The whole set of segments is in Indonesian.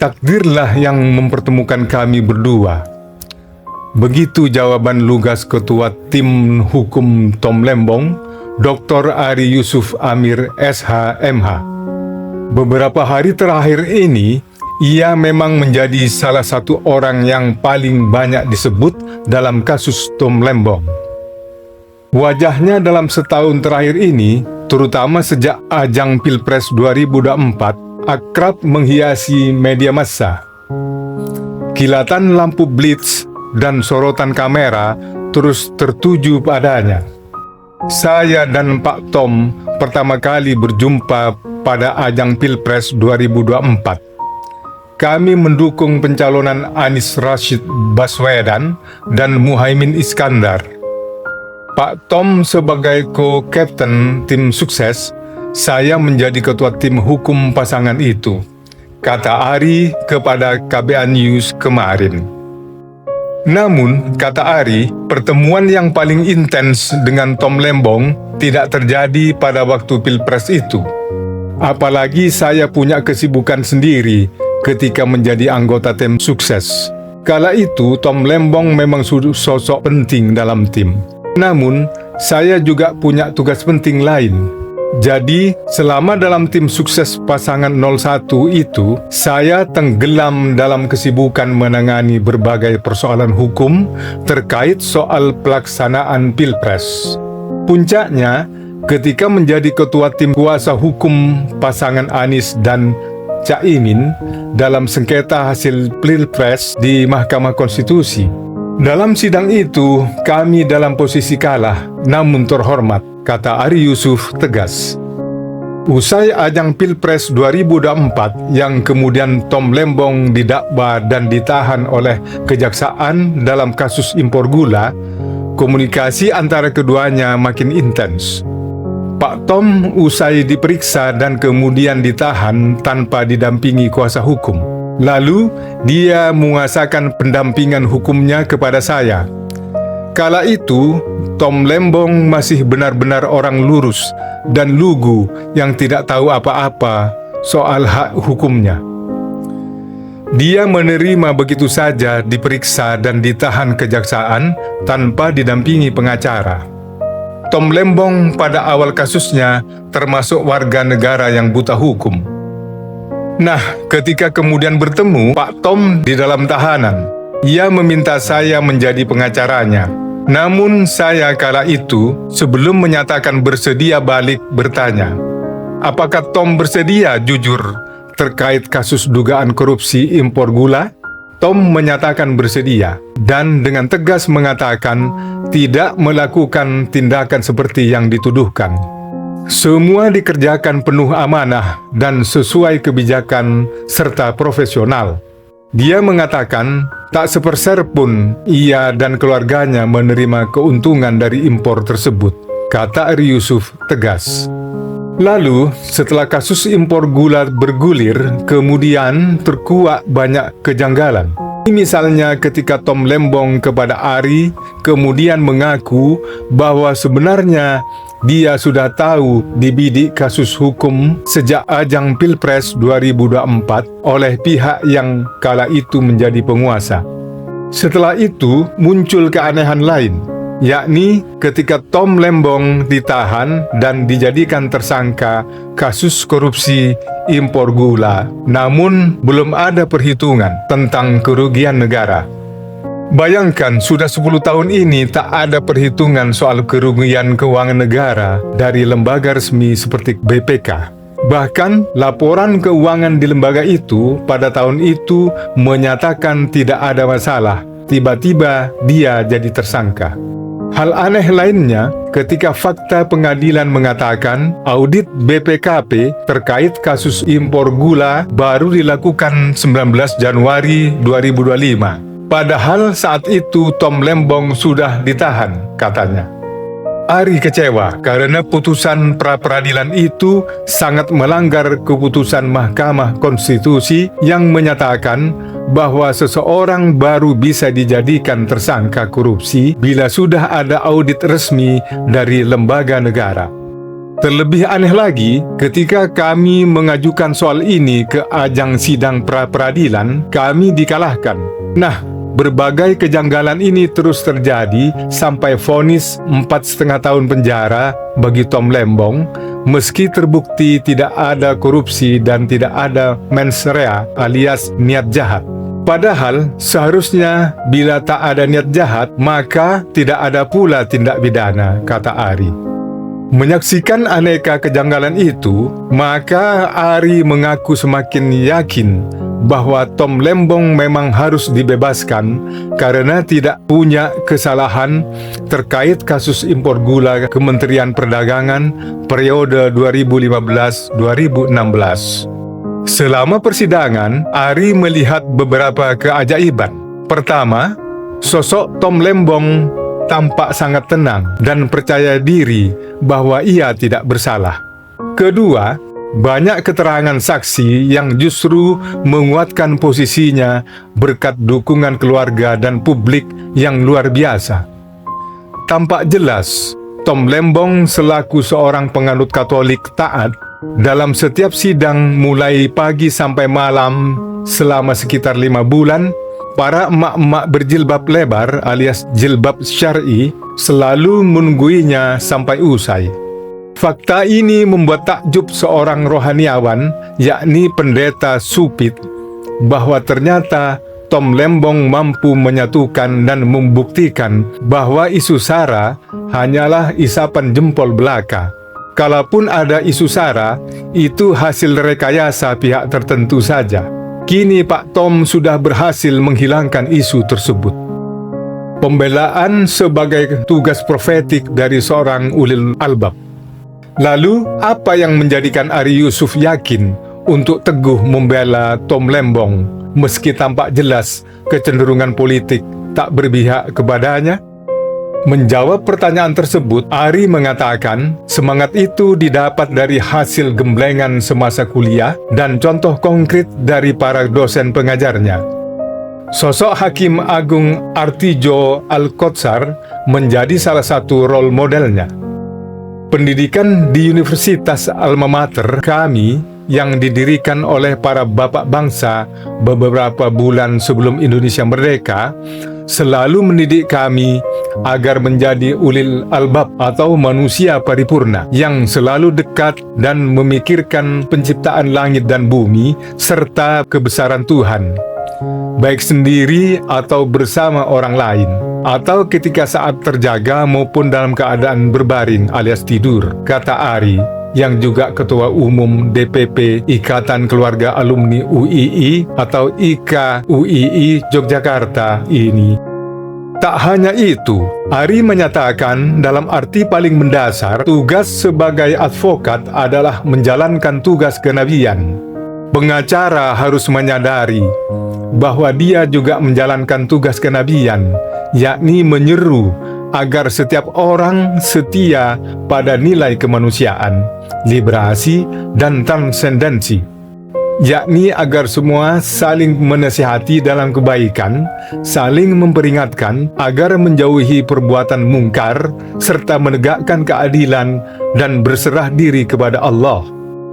takdirlah yang mempertemukan kami berdua. Begitu jawaban lugas Ketua Tim Hukum Tom Lembong, Dr. Ari Yusuf Amir SH MH. Beberapa hari terakhir ini, ia memang menjadi salah satu orang yang paling banyak disebut dalam kasus Tom Lembong. Wajahnya dalam setahun terakhir ini, terutama sejak ajang Pilpres 2024, akrab menghiasi media massa. Kilatan lampu blitz dan sorotan kamera terus tertuju padanya. Saya dan Pak Tom pertama kali berjumpa pada ajang Pilpres 2024. Kami mendukung pencalonan Anies Rashid Baswedan dan Muhaimin Iskandar. Pak Tom sebagai co-captain tim sukses, saya menjadi ketua tim hukum pasangan itu, kata Ari kepada KBA News kemarin. Namun, kata Ari, pertemuan yang paling intens dengan Tom Lembong tidak terjadi pada waktu Pilpres itu. Apalagi saya punya kesibukan sendiri ketika menjadi anggota tim sukses. Kala itu, Tom Lembong memang sosok penting dalam tim. Namun, saya juga punya tugas penting lain. Jadi, selama dalam tim sukses pasangan 01 itu, saya tenggelam dalam kesibukan menangani berbagai persoalan hukum terkait soal pelaksanaan Pilpres. Puncaknya, ketika menjadi ketua tim kuasa hukum pasangan Anies dan Caimin dalam sengketa hasil Pilpres di Mahkamah Konstitusi. Dalam sidang itu, kami dalam posisi kalah, namun terhormat, kata Ari Yusuf tegas. Usai ajang Pilpres 2024 yang kemudian Tom Lembong didakwa dan ditahan oleh kejaksaan dalam kasus impor gula, komunikasi antara keduanya makin intens. Pak Tom usai diperiksa dan kemudian ditahan tanpa didampingi kuasa hukum. Lalu, dia menguasakan pendampingan hukumnya kepada saya. Kala itu, Tom Lembong masih benar-benar orang lurus dan lugu yang tidak tahu apa-apa soal hak hukumnya. Dia menerima begitu saja diperiksa dan ditahan kejaksaan tanpa didampingi pengacara. Tom Lembong pada awal kasusnya termasuk warga negara yang buta hukum. Nah, ketika kemudian bertemu Pak Tom di dalam tahanan, ia meminta saya menjadi pengacaranya. Namun saya kala itu, sebelum menyatakan bersedia balik, bertanya, apakah Tom bersedia jujur terkait kasus dugaan korupsi impor gula? Tom menyatakan bersedia, dan dengan tegas mengatakan tidak melakukan tindakan seperti yang dituduhkan. Semua dikerjakan penuh amanah dan sesuai kebijakan serta profesional. Dia mengatakan tak seperser pun ia dan keluarganya menerima keuntungan dari impor tersebut, kata Ari Yusuf tegas. Lalu, setelah kasus impor gula bergulir, kemudian terkuak banyak kejanggalan. Misalnya ketika Tom Lembong kepada Ari kemudian mengaku bahwa sebenarnya dia sudah tahu dibidik kasus hukum sejak ajang Pilpres 2024 oleh pihak yang kala itu menjadi penguasa. Setelah itu muncul keanehan lain, yakni ketika Tom Lembong ditahan dan dijadikan tersangka kasus korupsi impor gula, namun belum ada perhitungan tentang kerugian negara. Bayangkan, sudah 10 tahun ini tak ada perhitungan soal kerugian keuangan negara dari lembaga resmi seperti BPK. Bahkan, laporan keuangan di lembaga itu pada tahun itu menyatakan tidak ada masalah. Tiba-tiba dia jadi tersangka. Hal aneh lainnya, ketika fakta pengadilan mengatakan audit BPKP terkait kasus impor gula baru dilakukan 19 Januari 2025. Padahal saat itu Tom Lembong sudah ditahan, katanya. Ari kecewa karena putusan pra-peradilan itu sangat melanggar keputusan Mahkamah Konstitusi yang menyatakan bahwa seseorang baru bisa dijadikan tersangka korupsi bila sudah ada audit resmi dari lembaga negara. Terlebih aneh lagi, ketika kami mengajukan soal ini ke ajang sidang pra-peradilan, kami dikalahkan. Nah, berbagai kejanggalan ini terus terjadi sampai vonis 4,5 tahun penjara bagi Tom Lembong, meski terbukti tidak ada korupsi dan tidak ada mens rea alias niat jahat. Padahal seharusnya bila tak ada niat jahat, maka tidak ada pula tindak pidana, kata Ari. Menyaksikan aneka kejanggalan itu, maka Ari mengaku semakin yakin bahwa Tom Lembong memang harus dibebaskan karena tidak punya kesalahan terkait kasus impor gula Kementerian Perdagangan periode 2015-2016. Selama persidangan, Ari melihat beberapa keajaiban. Pertama, sosok Tom Lembong tampak sangat tenang dan percaya diri bahwa ia tidak bersalah. Kedua, banyak keterangan saksi yang justru menguatkan posisinya berkat dukungan keluarga dan publik yang luar biasa. Tampak jelas, Tom Lembong selaku seorang penganut Katolik taat, dalam setiap sidang mulai pagi sampai malam selama sekitar 5 bulan, para emak-emak berjilbab lebar alias jilbab syar'i selalu menungguinya sampai usai. Fakta ini membuat takjub seorang rohaniawan, yakni Pendeta Supit, bahwa ternyata Tom Lembong mampu menyatukan dan membuktikan bahwa isu SARA hanyalah isapan jempol belaka. Kalaupun ada isu SARA, itu hasil rekayasa pihak tertentu saja. Kini Pak Tom sudah berhasil menghilangkan isu tersebut. Pembelaan sebagai tugas profetik dari seorang ulil albab. Lalu, apa yang menjadikan Ari Yusuf yakin untuk teguh membela Tom Lembong meski tampak jelas kecenderungan politik tak berpihak kepadanya? Menjawab pertanyaan tersebut, Ari mengatakan semangat itu didapat dari hasil gemblengan semasa kuliah dan contoh konkret dari para dosen pengajarnya. Sosok Hakim Agung Artijo Al-Qotsar menjadi salah satu role modelnya. Pendidikan di Universitas Alma Mater kami yang didirikan oleh para bapak bangsa beberapa bulan sebelum Indonesia merdeka selalu mendidik kami agar menjadi ulil albab atau manusia paripurna yang selalu dekat dan memikirkan penciptaan langit dan bumi serta kebesaran Tuhan, baik sendiri atau bersama orang lain, atau ketika saat terjaga maupun dalam keadaan berbaring alias tidur, kata Ari, yang juga Ketua Umum DPP Ikatan Keluarga Alumni UII atau IKA UII Yogyakarta ini. Tak hanya itu, Ari menyatakan dalam arti paling mendasar, tugas sebagai advokat adalah menjalankan tugas kenabian. Pengacara harus menyadari bahwa dia juga menjalankan tugas kenabian, yakni menyeru agar setiap orang setia pada nilai kemanusiaan, liberasi, dan transendensi, yakni agar semua saling menasihati dalam kebaikan, saling memperingatkan agar menjauhi perbuatan mungkar, serta menegakkan keadilan dan berserah diri kepada Allah.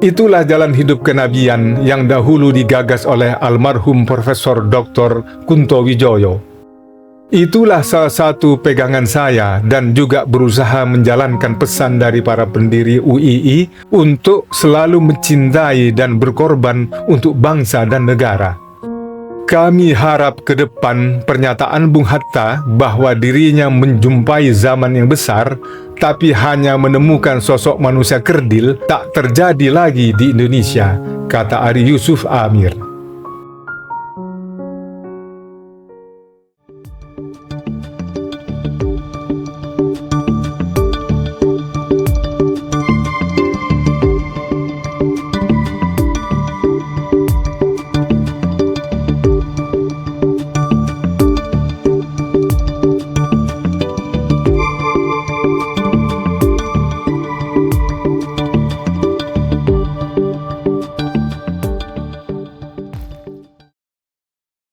Itulah jalan hidup kenabian yang dahulu digagas oleh almarhum Profesor Dr. Kunto Wijoyo. Itulah salah satu pegangan saya dan juga berusaha menjalankan pesan dari para pendiri UII untuk selalu mencintai dan berkorban untuk bangsa dan negara. Kami harap ke depan pernyataan Bung Hatta bahwa dirinya menjumpai zaman yang besar tapi hanya menemukan sosok manusia kerdil tak terjadi lagi di Indonesia, kata Ari Yusuf Amir.